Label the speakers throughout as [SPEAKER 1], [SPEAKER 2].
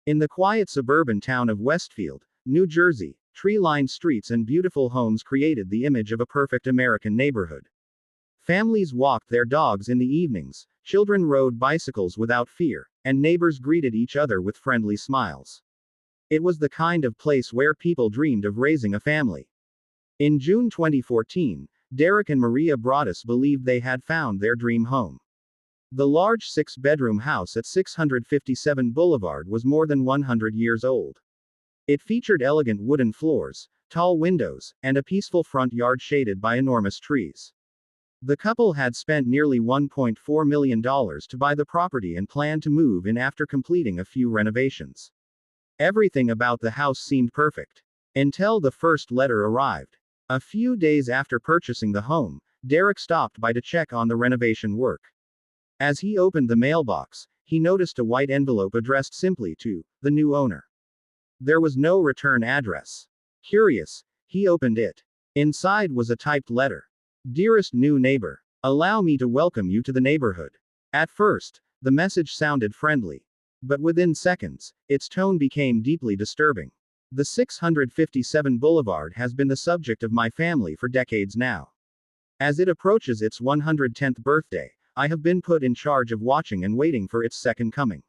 [SPEAKER 1] In the quiet suburban town of Westfield, New Jersey, tree-lined streets and beautiful homes created the image of a perfect American neighborhood. Families walked their dogs in the evenings, children rode bicycles without fear, and neighbors greeted each other with friendly smiles. It was the kind of place where people dreamed of raising a family. In June 2014, Derek and Maria Broaddus believed they had found their dream home. The large six-bedroom house at 657 Boulevard was more than 100 years old. It featured elegant wooden floors, tall windows, and a peaceful front yard shaded by enormous trees. The couple had spent nearly $1.4 million to buy the property and planned to move in after completing a few renovations. Everything about the house seemed perfect. Until the first letter arrived. A few days after purchasing the home, Derek stopped by to check on the renovation work. As he opened the mailbox, he noticed a white envelope addressed simply to the new owner. There was no return address. Curious, he opened it. Inside was a typed letter. Dearest new neighbor, allow me to welcome you to the neighborhood. At first, the message sounded friendly. But within seconds, its tone became deeply disturbing. The 657 Boulevard has been the subject of my family for decades now. As it approaches its 110th birthday, I have been put in charge of watching and waiting for its second coming.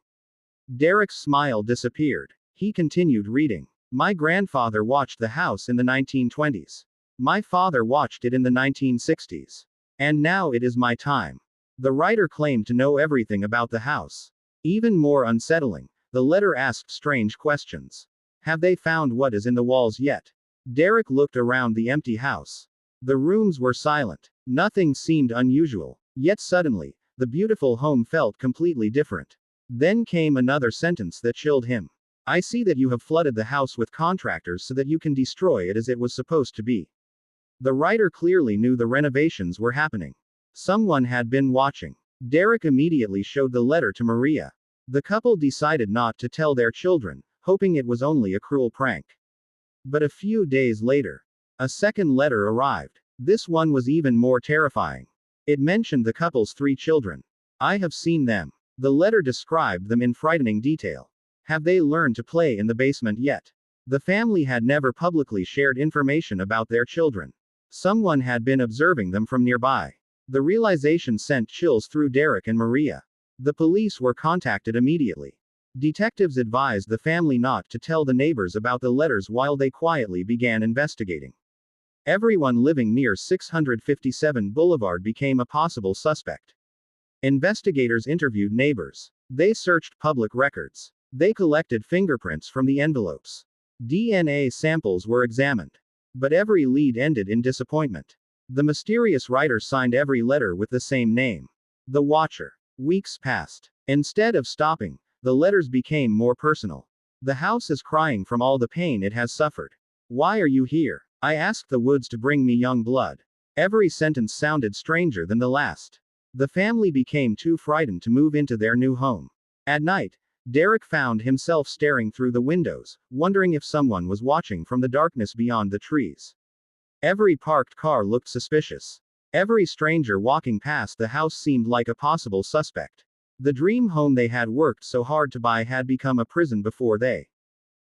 [SPEAKER 1] Derek's smile disappeared. He continued reading. My grandfather watched the house in the 1920s. My father watched it in the 1960s. And now it is my time. The writer claimed to know everything about the house. Even more unsettling, the letter asked strange questions. Have they found what is in the walls yet? Derek looked around the empty house. The rooms were silent. Nothing seemed unusual. Yet suddenly, the beautiful home felt completely different. Then came another sentence that chilled him. I see that you have flooded the house with contractors so that you can destroy it as it was supposed to be. The writer clearly knew the renovations were happening. Someone had been watching. Derek immediately showed the letter to Maria. The couple decided not to tell their children, hoping it was only a cruel prank. But a few days later, a second letter arrived. This one was even more terrifying. It mentioned the couple's 3 children. I have seen them. The letter described them in frightening detail. Have they learned to play in the basement yet? The family had never publicly shared information about their children. Someone had been observing them from nearby. The realization sent chills through Derek and Maria. The police were contacted immediately. Detectives advised the family not to tell the neighbors about the letters while they quietly began investigating. Everyone living near 657 Boulevard became a possible suspect. Investigators interviewed neighbors. They searched public records. They collected fingerprints from the envelopes. DNA samples were examined. But every lead ended in disappointment. The mysterious writer signed every letter with the same name. The Watcher. Weeks passed. Instead of stopping, the letters became more personal. The house is crying from all the pain it has suffered. Why are you here? I asked the woods to bring me young blood. Every sentence sounded stranger than the last. The family became too frightened to move into their new home. At night, Derek found himself staring through the windows, wondering if someone was watching from the darkness beyond the trees. Every parked car looked suspicious. Every stranger walking past the house seemed like a possible suspect. The dream home they had worked so hard to buy had become a prison before they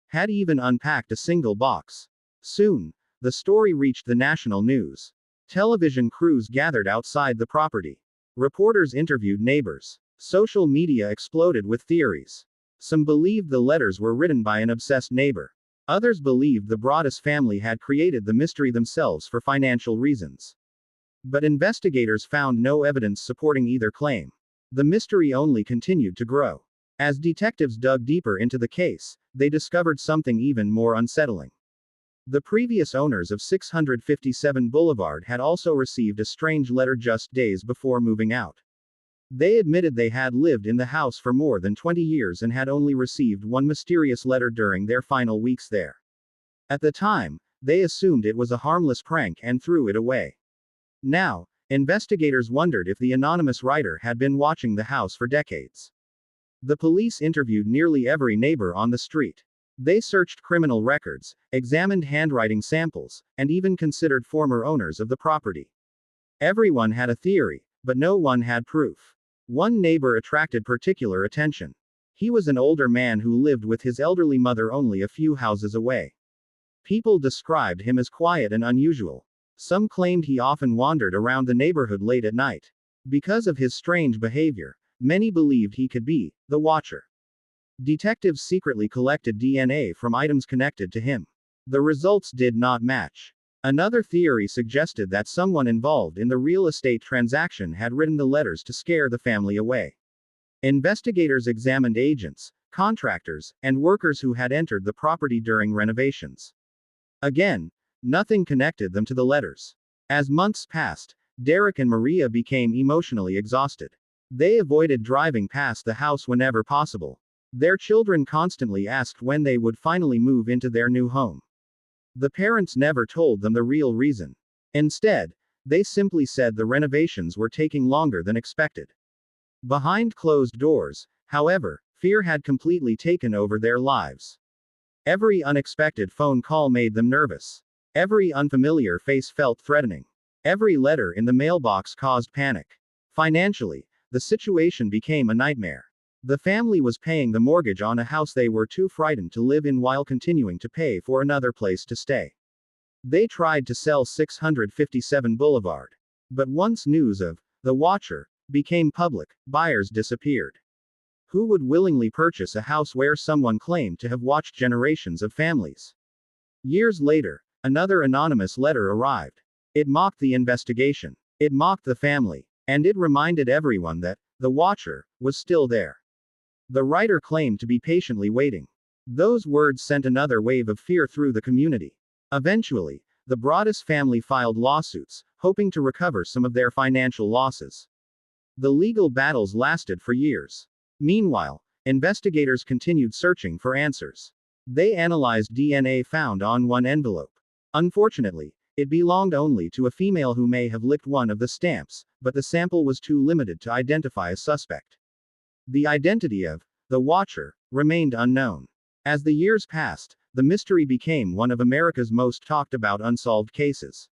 [SPEAKER 1] had even unpacked a single box. Soon, the story reached the national news. Television crews gathered outside the property. Reporters interviewed neighbors. Social media exploded with theories. Some believed the letters were written by an obsessed neighbor. Others believed the Broaddus family had created the mystery themselves for financial reasons. But investigators found no evidence supporting either claim. The mystery only continued to grow. As detectives dug deeper into the case, they discovered something even more unsettling. The previous owners of 657 Boulevard had also received a strange letter just days before moving out. They admitted they had lived in the house for more than 20 years and had only received one mysterious letter during their final weeks there. At the time, they assumed it was a harmless prank and threw it away. Now, investigators wondered if the anonymous writer had been watching the house for decades. The police interviewed nearly every neighbor on the street. They searched criminal records, examined handwriting samples, and even considered former owners of the property. Everyone had a theory, but no one had proof. One neighbor attracted particular attention. He was an older man who lived with his elderly mother only a few houses away. People described him as quiet and unusual. Some claimed he often wandered around the neighborhood late at night. Because of his strange behavior, many believed he could be the Watcher. Detectives secretly collected DNA from items connected to him. The results did not match. Another theory suggested that someone involved in the real estate transaction had written the letters to scare the family away. Investigators examined agents, contractors, and workers who had entered the property during renovations. Again, nothing connected them to the letters. As months passed, Derek and Maria became emotionally exhausted. They avoided driving past the house whenever possible. Their children constantly asked when they would finally move into their new home. The parents never told them the real reason. Instead, they simply said the renovations were taking longer than expected. Behind closed doors, however, fear had completely taken over their lives. Every unexpected phone call made them nervous. Every unfamiliar face felt threatening. Every letter in the mailbox caused panic. Financially, the situation became a nightmare. The family was paying the mortgage on a house they were too frightened to live in while continuing to pay for another place to stay. They tried to sell 657 Boulevard. But once news of the Watcher became public, buyers disappeared. Who would willingly purchase a house where someone claimed to have watched generations of families? Years later, another anonymous letter arrived. It mocked the investigation. It mocked the family. And it reminded everyone that the Watcher was still there. The writer claimed to be patiently waiting. Those words sent another wave of fear through the community. Eventually, the Broaddus family filed lawsuits, hoping to recover some of their financial losses. The legal battles lasted for years. Meanwhile, investigators continued searching for answers. They analyzed DNA found on one envelope. Unfortunately, it belonged only to a female who may have licked one of the stamps, but the sample was too limited to identify a suspect. The identity of the Watcher remained unknown. As the years passed, the mystery became one of America's most talked about unsolved cases.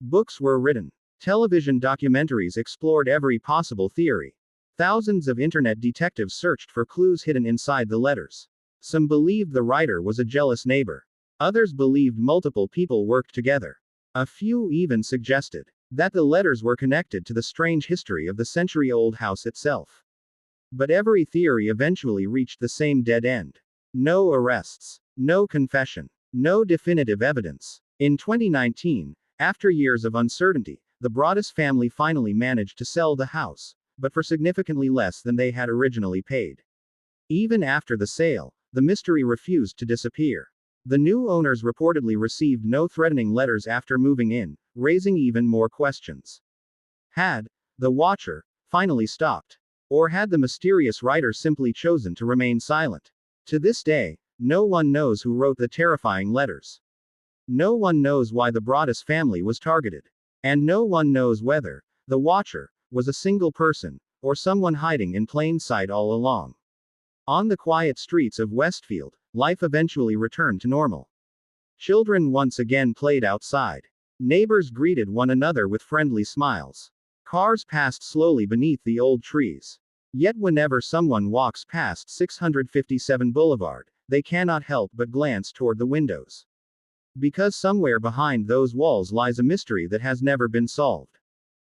[SPEAKER 1] Books were written. Television documentaries explored every possible theory. Thousands of internet detectives searched for clues hidden inside the letters. Some believed the writer was a jealous neighbor. Others believed multiple people worked together. A few even suggested that the letters were connected to the strange history of the century-old house itself. But every theory eventually reached the same dead end. No arrests. No confession. No definitive evidence. In 2019, after years of uncertainty, the Broaddus family finally managed to sell the house, but for significantly less than they had originally paid. Even after the sale, the mystery refused to disappear. The new owners reportedly received no threatening letters after moving in, raising even more questions. Had the Watcher finally stopped? Or had the mysterious writer simply chosen to remain silent? To this day, no one knows who wrote the terrifying letters. No one knows why the Broaddus family was targeted. And no one knows whether the Watcher was a single person, or someone hiding in plain sight all along. On the quiet streets of Westfield, life eventually returned to normal. Children once again played outside. Neighbors greeted one another with friendly smiles. Cars passed slowly beneath the old trees. Yet whenever someone walks past 657 Boulevard, they cannot help but glance toward the windows. Because somewhere behind those walls lies a mystery that has never been solved.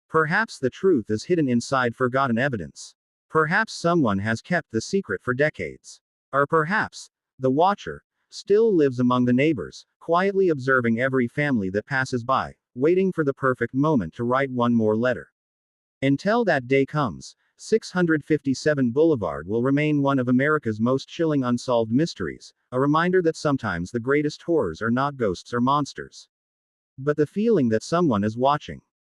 [SPEAKER 1] Perhaps the truth is hidden inside forgotten evidence. Perhaps someone has kept the secret for decades. Or perhaps the Watcher still lives among the neighbors, quietly observing every family that passes by, waiting for the perfect moment to write one more letter. Until that day comes, 657 Boulevard will remain one of America's most chilling unsolved mysteries, a reminder that sometimes the greatest horrors are not ghosts or monsters, but the feeling that someone is watching.